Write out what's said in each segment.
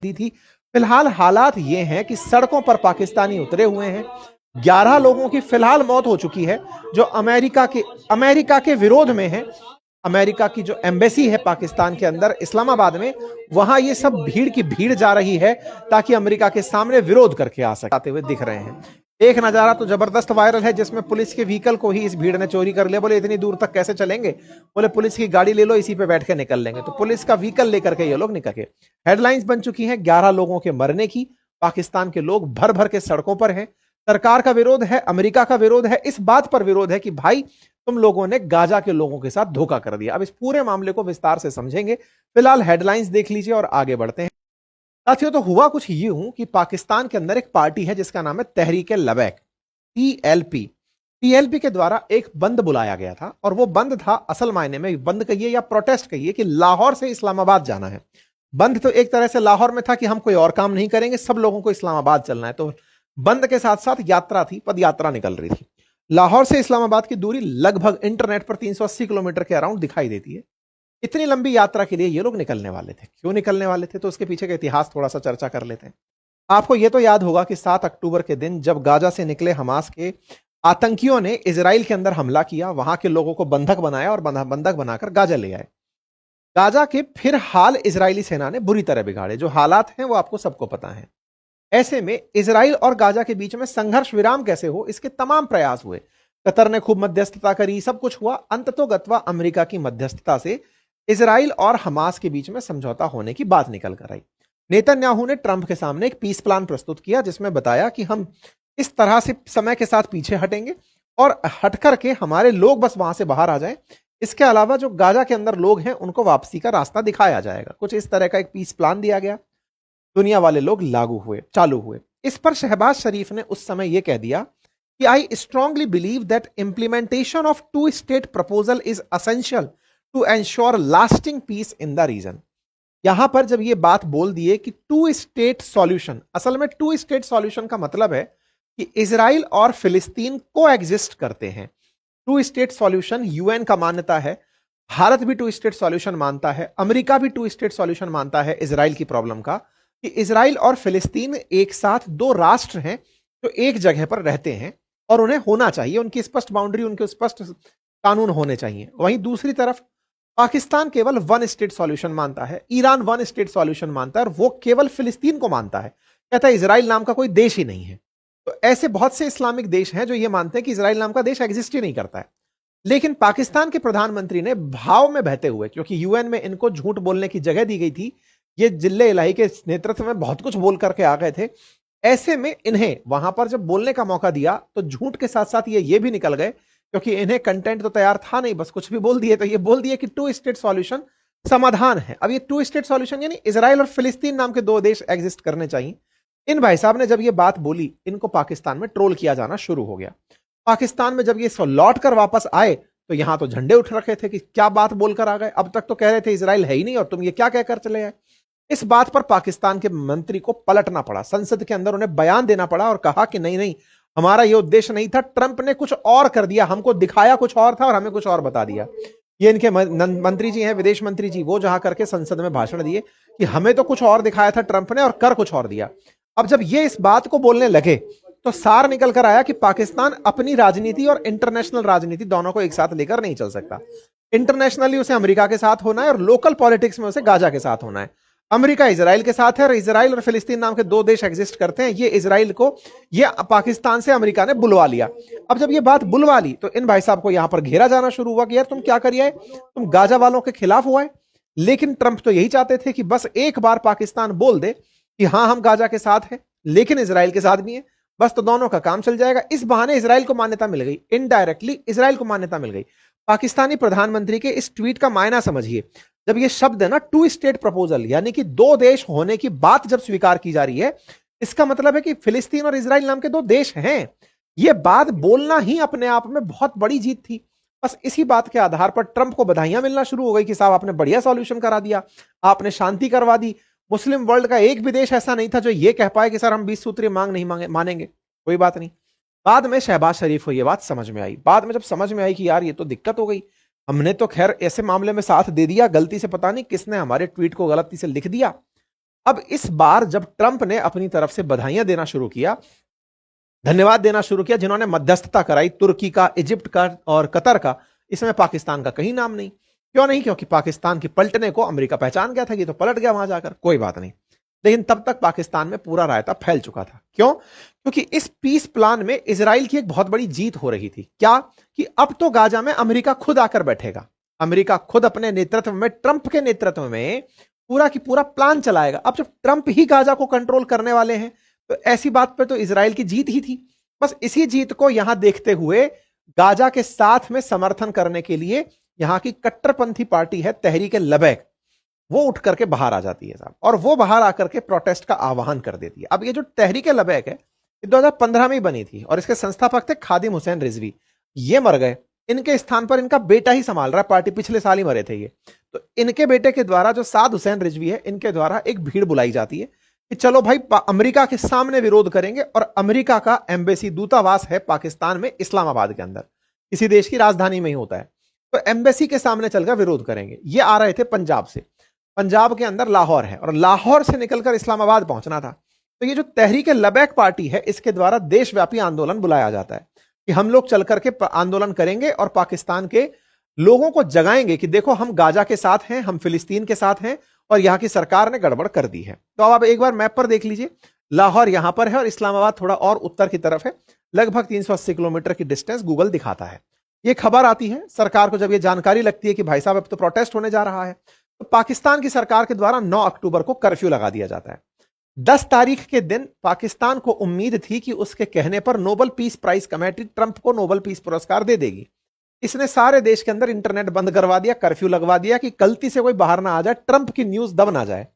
दी थी। फिलहाल हालात ये हैं कि सड़कों पर पाकिस्तानी उतरे हुए हैं। 11 लोगों की फिलहाल मौत हो चुकी है जो अमेरिका के विरोध में है। अमेरिका की जो एम्बेसी है पाकिस्तान के अंदर इस्लामाबाद में, वहां ये सब भीड़ की भीड़ जा रही है ताकि अमेरिका के सामने विरोध करके आ सके, आते हुए दिख रहे हैं। एक नजारा तो जबरदस्त वायरल है जिसमें पुलिस के व्हीकल को ही इस भीड़ ने चोरी कर लिया। बोले इतनी दूर तक कैसे चलेंगे? बोले पुलिस की गाड़ी ले लो, इसी पे बैठ के निकल लेंगे। तो पुलिस का व्हीकल लेकर के ये लोग निकल के, हेडलाइंस बन चुकी हैं 11 लोगों के मरने की। पाकिस्तान के लोग भर भर के सड़कों पर हैं। सरकार का विरोध है, अमेरिका का विरोध है, इस बात पर विरोध है कि भाई तुम लोगों ने गाजा के लोगों के साथ धोखा कर दिया। अब इस पूरे मामले को विस्तार से समझेंगे। फिलहाल हेडलाइंस देख लीजिए और आगे बढ़ते हैं। साथियों, तो हुआ कुछ ये हूं कि पाकिस्तान के अंदर एक पार्टी है जिसका नाम है तहरीक लबैक, टीएलपी। टीएलपी के द्वारा एक बंद बुलाया गया था और वो बंद था, असल मायने में बंद कहिए या प्रोटेस्ट कहिए, कि लाहौर से इस्लामाबाद जाना है। बंद तो एक तरह से लाहौर में था कि हम कोई और काम नहीं करेंगे, सब लोगों को इस्लामाबाद चलना है। तो बंद के साथ साथ यात्रा थी, पद यात्रा निकल रही थी। लाहौर से इस्लामाबाद की दूरी लगभग इंटरनेट पर 380 किलोमीटर के अराउंड दिखाई देती है। इतनी लंबी यात्रा के लिए ये लोग निकलने वाले थे। क्यों निकलने वाले थे, तो उसके पीछे का इतिहास थोड़ा सा चर्चा कर लेते हैं। आपको यह तो याद होगा कि 7 अक्टूबर के दिन जब गाजा से निकले हमास के आतंकियों ने इजराइल के अंदर हमला किया, वहां के लोगों को बंधक बनाया और बंधक बनाकर गाजा ले आए। गाजा के फिर हाल इजरायली सेना ने बुरी तरह बिगाड़े। जो हालात हैं वो आपको सबको पता है। ऐसे में इजराइल और गाजा के बीच में संघर्ष विराम कैसे हो, इसके तमाम प्रयास हुए। कतर ने खूब मध्यस्थता करी, सब कुछ हुआ। अंततोगत्वा अमेरिका की मध्यस्थता से इजराइल और हमास के बीच में समझौता होने की बात निकल कर आई। नेतन्याहू ने ट्रंप के सामने एक पीस प्लान प्रस्तुत किया जिसमें बताया कि हम इस तरह से समय के साथ पीछे हटेंगे और हट करके हमारे लोग बस वहां से बाहर आ जाएं। इसके अलावा जो गाजा के अंदर लोग हैं उनको वापसी का रास्ता दिखाया जाएगा। कुछ इस तरह का एक पीस प्लान दिया गया। दुनिया वाले लोग चालू हुए। इस पर शहबाज शरीफ ने उस समय यह कह दिया कि I strongly believe that implementation of two state proposal is essential to ensure lasting peace in the region. यहां पर जब यह बात बोल दिए कि टू स्टेट सॉल्यूशन, असल में टू स्टेट सॉल्यूशन का मतलब है कि इजराइल और फिलिस्तीन को एग्जिस्ट करते हैं। टू स्टेट सॉल्यूशन यूएन का मान्यता है, भारत भी टू स्टेट सॉल्यूशन मानता है, अमेरिका भी टू स्टेट सॉल्यूशन मानता है इजराइल की प्रॉब्लम का, कि इजराइल और फिलिस्तीन एक साथ दो राष्ट्र हैं जो एक जगह पर रहते हैं और उन्हें होना चाहिए, उनकी स्पष्ट बाउंड्री, उनके स्पष्ट कानून होने चाहिए। वहीं दूसरी तरफ पाकिस्तान केवल वन स्टेट सॉल्यूशन मानता है, ईरान वन स्टेट सॉल्यूशन मानता है और वो केवल फिलिस्तीन को मानता है, कहता है इजराइल नाम का कोई देश ही नहीं है। तो ऐसे बहुत से इस्लामिक देश हैं जो ये मानते हैं कि इजराइल नाम का देश एग्जिस्ट ही नहीं करता है। लेकिन पाकिस्तान के प्रधानमंत्री ने भाव में बहते हुए, क्योंकि यूएन में इनको झूठ बोलने की जगह दी गई थी, ये जिल्ले इलाही के नेतृत्व में बहुत कुछ बोल करके आ गए थे, ऐसे में इन्हें वहां पर जब बोलने का मौका दिया तो झूठ के साथ साथ ये भी निकल गए, क्योंकि इन्हें कंटेंट तो तैयार था नहीं, बस कुछ भी बोल दिए। तो ये बोल दिए कि टू स्टेट सॉल्यूशन समाधान है। अब ये टू स्टेट सॉल्यूशन यानी इजराइल और फिलिस्तीन नाम के दो देश एग्जिस्ट करने चाहिए। इन भाई साहब ने जब ये बात बोली, इनको पाकिस्तान में ट्रोल किया जाना शुरू हो गया। पाकिस्तान में जब ये लौट कर वापस आए तो यहां तो झंडे उठ रखे थे कि क्या बात बोलकर आ गए, अब तक तो कह रहे थे इजराइल है ही नहीं और तुम ये क्या कहकर चले आए। इस बात पर पाकिस्तान के मंत्री को पलटना पड़ा, संसद के अंदर उन्हें बयान देना पड़ा और कहा कि नहीं नहीं, हमारा यह उद्देश्य नहीं था, ट्रंप ने कुछ और कर दिया, हमको दिखाया कुछ और था और हमें कुछ और बता दिया। ये इनके मंत्री जी हैं, विदेश मंत्री जी, वो जहां करके संसद में भाषण दिए कि हमें तो कुछ और दिखाया था ट्रंप ने और कर कुछ और दिया। अब जब ये इस बात को बोलने लगे तो सार निकल कर आया कि पाकिस्तान अपनी राजनीति और इंटरनेशनल राजनीति दोनों को एक साथ लेकर नहीं चल सकता। इंटरनेशनली उसे अमेरिका के साथ होना है और लोकल पॉलिटिक्स में उसे गाजा के साथ होना है। अमेरिका इजराइल के साथ है और इजराइल और फिलिस्तीन नाम के दो देश एग्जिस्ट करते हैं। ये इजराइल को, ये पाकिस्तान से अमेरिका ने बुलवा लिया। अब जब ये बात बुलवा ली तो इन भाई साहब को यहां पर घेरा जाना शुरू हुआ कि यार तुम क्या करिए, तुम गाजा वालों के खिलाफ हुआ है। लेकिन ट्रंप तो यही चाहते थे कि बस एक बार पाकिस्तान बोल दे कि हां हम गाजा के साथ हैं लेकिन इजराइल के साथ भी हैं, बस तो दोनों का काम चल जाएगा। इस बहाने इजराइल को मान्यता मिल गई, इनडायरेक्टली इजराइल को मान्यता मिल गई। पाकिस्तानी प्रधानमंत्री के इस ट्वीट का मायना समझिए। जब ये शब्द है ना टू स्टेट प्रपोजल, यानी कि दो देश होने की बात जब स्वीकार की जा रही है, इसका मतलब है कि फिलिस्तीन और इजराइल नाम के दो देश हैं। यह बात बोलना ही अपने आप में बहुत बड़ी जीत थी। बस इसी बात के आधार पर ट्रंप को बधाइयां मिलना शुरू हो गई कि साहब आपने बढ़िया सॉल्यूशन करा दिया, आपने शांति करवा दी। मुस्लिम वर्ल्ड का एक भी देश ऐसा नहीं था जो यह कह पाए कि सर हम 20 सूत्रीय मांग नहीं मानेंगे, कोई बात नहीं। बाद में शहबाज शरीफ को यह बात समझ में आई। बाद में जब समझ में आई कि यार ये तो दिक्कत हो गई, हमने तो खैर ऐसे मामले में साथ दे दिया, गलती से पता नहीं किसने हमारे ट्वीट को गलती से लिख दिया, अब इस बार जब ट्रंप ने अपनी तरफ से बधाइयां देना शुरू किया, धन्यवाद देना शुरू किया जिन्होंने मध्यस्थता कराई, तुर्की का, इजिप्ट का और कतर का, इसमें पाकिस्तान का कहीं नाम नहीं। क्यों नहीं? क्योंकि पाकिस्तान के पलटने को अमेरिका पहचान गया था कि तो पलट गया वहां जाकर, कोई बात नहीं। लेकिन तब तक पाकिस्तान में पूरा रायता फैल चुका था। क्यों? क्योंकि इस पीस प्लान में इजराइल की एक बहुत बड़ी जीत हो रही थी। क्या? कि अब तो गाजा में अमेरिका खुद आकर बैठेगा, अमेरिका खुद अपने नेतृत्व में, ट्रंप के नेतृत्व में पूरा की पूरा प्लान चलाएगा। अब जब ट्रंप ही गाजा को कंट्रोल करने वाले हैं तो ऐसी बात पर तो इजराइल की जीत ही थी। बस इसी जीत को यहां देखते हुए गाजा के साथ में समर्थन करने के लिए यहां की कट्टरपंथी पार्टी है तहरीक लबैक, वो उठ करके बाहर आ जाती है साहब, और वो बाहर आकर के प्रोटेस्ट का आह्वान कर देती है। अब ये जो तहरीक लबैक है, ये 2015 में ही बनी थी और इसके संस्थापक थे खादिम हुसैन रिजवी। ये मर गए, इनके स्थान पर इनका बेटा ही संभाल रहा है पार्टी, पिछले साल ही मरे थे ये। तो इनके बेटे के द्वारा, जो साद हुसैन रिजवी है, इनके द्वारा एक भीड़ बुलाई जाती है कि चलो भाई अमेरिका के सामने विरोध करेंगे। और अमेरिका का एम्बेसी, दूतावास है पाकिस्तान में इस्लामाबाद के अंदर, किसी देश की राजधानी में ही होता है। तो एम्बेसी के सामने चलकर विरोध करेंगे। ये आ रहे थे पंजाब से, पंजाब के अंदर लाहौर है और लाहौर से निकलकर इस्लामाबाद पहुंचना था। तो ये जो तहरीक लबैक पार्टी है, इसके द्वारा देशव्यापी आंदोलन बुलाया जाता है कि हम लोग चल करके आंदोलन करेंगे और पाकिस्तान के लोगों को जगाएंगे कि देखो हम गाजा के साथ हैं, हम फिलिस्तीन के साथ हैं और यहां की सरकार ने गड़बड़ कर दी है। तो अब आप एक बार मैप पर देख लीजिए, लाहौर यहां पर है और इस्लामाबाद थोड़ा और उत्तर की तरफ है, लगभग 380 किलोमीटर की डिस्टेंस गूगल दिखाता है। ये खबर आती है सरकार को, जब ये जानकारी लगती है कि भाई साहब अब तो प्रोटेस्ट होने जा रहा है, तो पाकिस्तान की सरकार के द्वारा 9 अक्टूबर को कर्फ्यू लगा दिया जाता है। 10 तारीख के दिन पाकिस्तान को उम्मीद थी कि उसके कहने पर Nobel peace prize committee Trump को नोबेल पीस पुरस्कार दे देगी। इसने सारे देश के अंदर इंटरनेट बंद करवा दिया, कर्फ्यू लगवा दिया कि गलती से कोई बाहर ना आ जाए, ट्रंप की न्यूज दब ना जाए।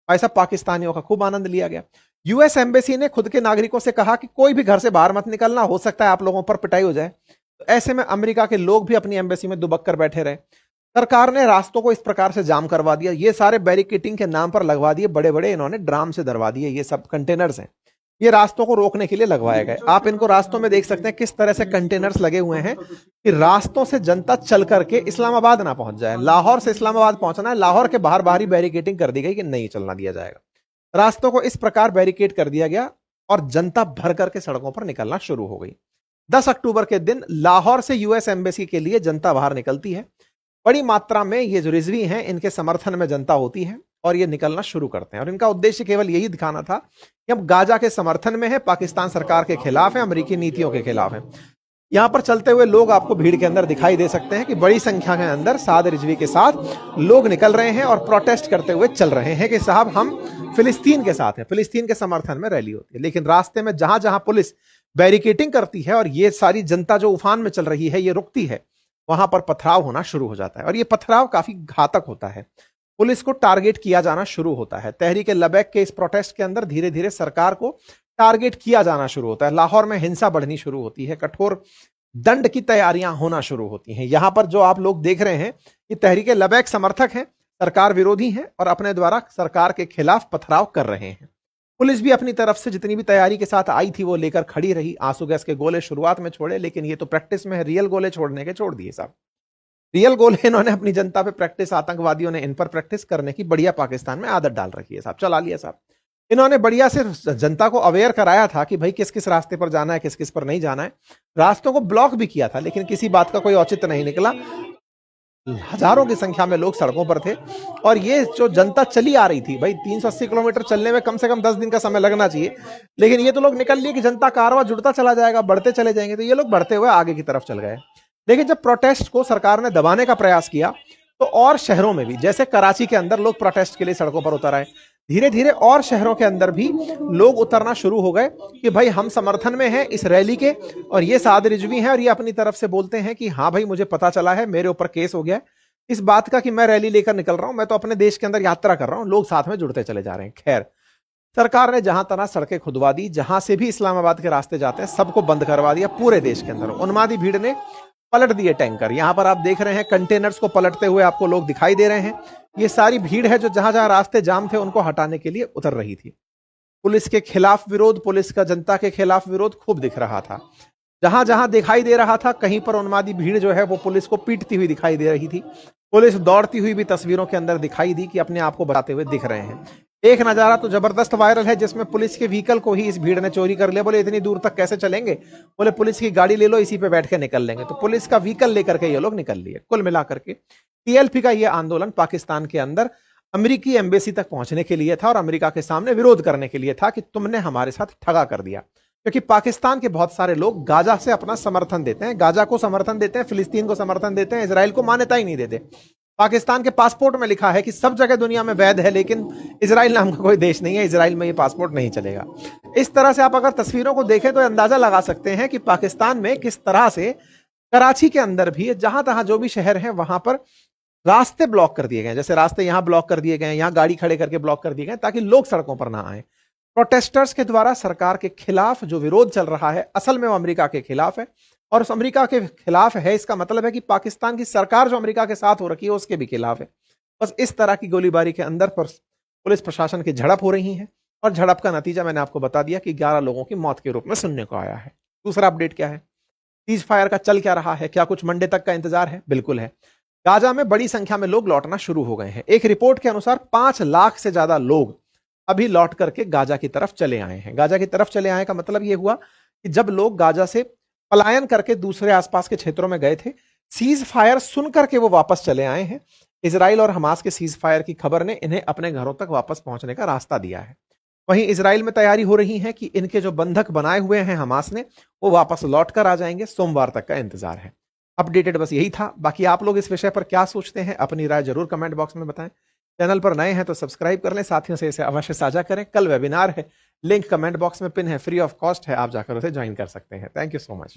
ऐसा पाकिस्तानियों का खूब आनंद लिया गया। यूएस एम्बेसी ने खुद के नागरिकों से कहा कि कोई भी घर से बाहर मत निकलना, हो सकता है आप लोगों पर पिटाई हो जाए। तो ऐसे में अमेरिका के लोग भी अपनी एम्बेसी में दुबक कर बैठे रहे। सरकार ने रास्तों को इस प्रकार से जाम करवा दिया, ये सारे बैरिकेटिंग के नाम पर लगवा दिए, बड़े बड़े इन्होंने ड्राम से दरवा दिए। ये सब कंटेनर्स हैं, ये रास्तों को रोकने के लिए लगवाए गए। आप इनको रास्तों में देख सकते हैं किस तरह से कंटेनर्स लगे हुए हैं कि रास्तों से जनता चल करके इस्लामाबाद ना पहुंच जाए। लाहौर से इस्लामाबाद पहुंचना है, लाहौर के बाहर बाहर ही बैरिकेटिंग कर दी गई कि नहीं चलना दिया जाएगा। रास्तों को इस प्रकार बैरिकेड कर दिया गया और जनता भर करके सड़कों पर निकलना शुरू हो गई। 10 अक्टूबर के दिन लाहौर से यूएस एम्बेसी के लिए जनता बाहर निकलती है। बड़ी मात्रा में ये जो रिजवी हैं, इनके समर्थन में जनता होती है और ये निकलना शुरू करते हैं। और इनका उद्देश्य केवल यही दिखाना था कि हम गाजा के समर्थन में है, पाकिस्तान सरकार के खिलाफ है, अमेरिकी नीतियों के खिलाफ है। यहां पर चलते हुए लोग आपको भीड़ के अंदर दिखाई दे सकते हैं कि बड़ी संख्या के अंदर साद रिजवी के साथ लोग निकल रहे हैं और प्रोटेस्ट करते हुए चल रहे हैं कि साहब हम फिलिस्तीन के साथ हैं, फिलिस्तीन के समर्थन में रैली होती है। लेकिन रास्ते में जहां जहां पुलिस बैरिकेटिंग करती है और ये सारी जनता जो उफान में चल रही है ये रुकती है, वहां पर पथराव होना शुरू हो जाता है और ये पथराव काफी घातक होता है। पुलिस को टारगेट किया जाना शुरू होता है। तहरीक लबैक के इस प्रोटेस्ट के अंदर धीरे धीरे सरकार को टारगेट किया जाना शुरू होता है। लाहौर में हिंसा बढ़नी शुरू होती है, कठोर दंड की तैयारियां होना शुरू होती हैं। यहां पर जो आप लोग देख रहे हैं ये तहरीक लबैक समर्थक हैं, सरकार विरोधी हैं और अपने द्वारा सरकार के खिलाफ पथराव कर रहे हैं। पुलिस भी अपनी तरफ से जितनी भी तैयारी के साथ आई थी वो लेकर खड़ी रही। आंसू गैस के गोले शुरुआत में छोड़े, लेकिन ये तो प्रैक्टिस में है, रियल गोले छोड़ने के छोड़ दिए साहब। रियल गोले इन्होंने अपनी जनता पे प्रैक्टिस, आतंकवादियों ने इन पर प्रैक्टिस करने की बढ़िया पाकिस्तान में आदत डाल रखी है साहब, चला लिया साहब। इन्होंने बढ़िया से जनता को अवेयर कराया था कि भाई किस किस रास्ते पर जाना है, किस किस पर नहीं जाना है। रास्तों को ब्लॉक भी किया था, लेकिन किसी बात का कोई औचित्य नहीं निकला। हजारों की संख्या में लोग सड़कों पर थे और ये जो जनता चली आ रही थी, भाई 380 किलोमीटर चलने में कम से कम 10 दिन का समय लगना चाहिए, लेकिन ये तो लोग निकल लिए कि जनता कारवां जुड़ता चला जाएगा, बढ़ते चले जाएंगे, तो ये लोग बढ़ते हुए आगे की तरफ चल गए। लेकिन जब प्रोटेस्ट को सरकार ने दबाने का प्रयास किया तो और शहरों में भी, जैसे कराची के अंदर लोग प्रोटेस्ट के लिए सड़कों पर उतर आए, धीरे धीरे और शहरों के अंदर भी लोग उतरना शुरू हो गए कि भाई हम समर्थन में हैं इस रैली के और ये साद रिजवी हैं और ये अपनी तरफ से बोलते हैं कि हाँ भाई मुझे पता चला है, मेरे ऊपर केस हो गया है इस बात का कि मैं रैली लेकर निकल रहा हूं, मैं तो अपने देश के अंदर यात्रा कर रहा हूं। लोग साथ में जुड़ते चले जा रहे हैं। खैर, सरकार ने जहां तहां सड़कें खुदवा दी, जहां से भी इस्लामाबाद के रास्ते जाते हैं सबको बंद करवा दिया पूरे देश के अंदर। उन्मादी भीड़ ने पलट दिए टैंकर। यहां पर आप देख रहे हैं कंटेनर्स को पलटते हुए आपको लोग दिखाई दे रहे हैं। ये सारी भीड़ है जो जहां जहां रास्ते जाम थे उनको हटाने के लिए उतर रही थी। पुलिस के खिलाफ विरोध, पुलिस का जनता के खिलाफ विरोध खूब दिख रहा था। जहां जहां दिखाई दे रहा था कहीं पर उन्मादी भीड़ जो है वो पुलिस को पीटती हुई दिखाई दे रही थी। पुलिस दौड़ती हुई भी तस्वीरों के अंदर दिखाई दी कि अपने आप को बचाते हुए दिख रहे हैं। एक नजारा तो जबरदस्त वायरल है जिसमें पुलिस के व्हीकल को ही इस भीड़ ने चोरी कर लिया। बोले इतनी दूर तक कैसे चलेंगे, बोले पुलिस की गाड़ी ले लो, इसी पे बैठ के निकल लेंगे। तो पुलिस का व्हीकल लेकर के ये लोग निकल लिए। कुल मिलाकर के टीएलपी का ये आंदोलन पाकिस्तान के अंदर अमेरिकी एम्बेसी तक पहुंचने के लिए था और अमेरिका के सामने विरोध करने के लिए था कि तुमने हमारे साथ ठगा कर दिया। क्योंकि पाकिस्तान के बहुत सारे लोग गाजा से अपना समर्थन देते हैं, गाजा को समर्थन देते हैं, फिलिस्तीन को समर्थन देते हैं, इजराइल को मान्यता ही नहीं देते। पाकिस्तान के पासपोर्ट में लिखा है कि सब जगह दुनिया में वैध है, लेकिन इजराइल नाम का कोई देश नहीं है, इजराइल में ये पासपोर्ट नहीं चलेगा। इस तरह से आप अगर तस्वीरों को देखें तो अंदाजा लगा सकते हैं कि पाकिस्तान में किस तरह से कराची के अंदर भी जहां तहां जो भी शहर है वहां पर रास्ते ब्लॉक कर दिए गए। जैसे रास्ते यहां ब्लॉक कर दिए गए, यहां गाड़ी खड़े करके ब्लॉक कर दिए गए ताकि लोग सड़कों पर ना आए। प्रोटेस्टर्स के द्वारा सरकार के खिलाफ जो विरोध चल रहा है असल में वो अमेरिका के खिलाफ है, और उस अमेरिका के खिलाफ है इसका मतलब है कि पाकिस्तान की सरकार जो अमेरिका के साथ हो रखी है उसके भी खिलाफ है। बस इस तरह की गोलीबारी के अंदर पर पुलिस प्रशासन की झड़प हो रही है, और झड़प का नतीजा मैंने आपको बता दिया कि 11 लोगों की मौत के रूप में सुनने को आया है। दूसरा अपडेट क्या है, सीज फायर का चल क्या रहा है, क्या कुछ मंडे तक का इंतजार है? बिल्कुल है। गाजा में बड़ी संख्या में लोग लौटना शुरू हो गए हैं। एक रिपोर्ट के अनुसार 5 लाख से ज्यादा लोग अभी लौट करके गाजा की तरफ चले आए हैं। गाजा की तरफ चले आए का मतलब यह हुआ कि जब लोग गाजा से पलायन करके दूसरे आसपास के क्षेत्रों में गए थे, सीज फायर सुन करके वो वापस चले आए हैं। इजराइल और हमास के सीज फायर की खबर ने इन्हें अपने घरों तक वापस पहुंचने का रास्ता दिया है। वहीं इजराइल में तैयारी हो रही है कि इनके जो बंधक बनाए हुए हैं हमास ने, वो वापस लौट कर आ जाएंगे। सोमवार तक का इंतजार है। अपडेटेड बस यही था। बाकी आप लोग इस विषय पर क्या सोचते हैं, अपनी राय जरूर कमेंट बॉक्स में बताएं। चैनल पर नए हैं तो सब्सक्राइब कर लें, साथियों से इसे अवश्य साझा करें। कल वेबिनार है, लिंक कमेंट बॉक्स में पिन है, फ्री ऑफ कॉस्ट है, आप जाकर उसे ज्वाइन कर सकते हैं। Thank you so much.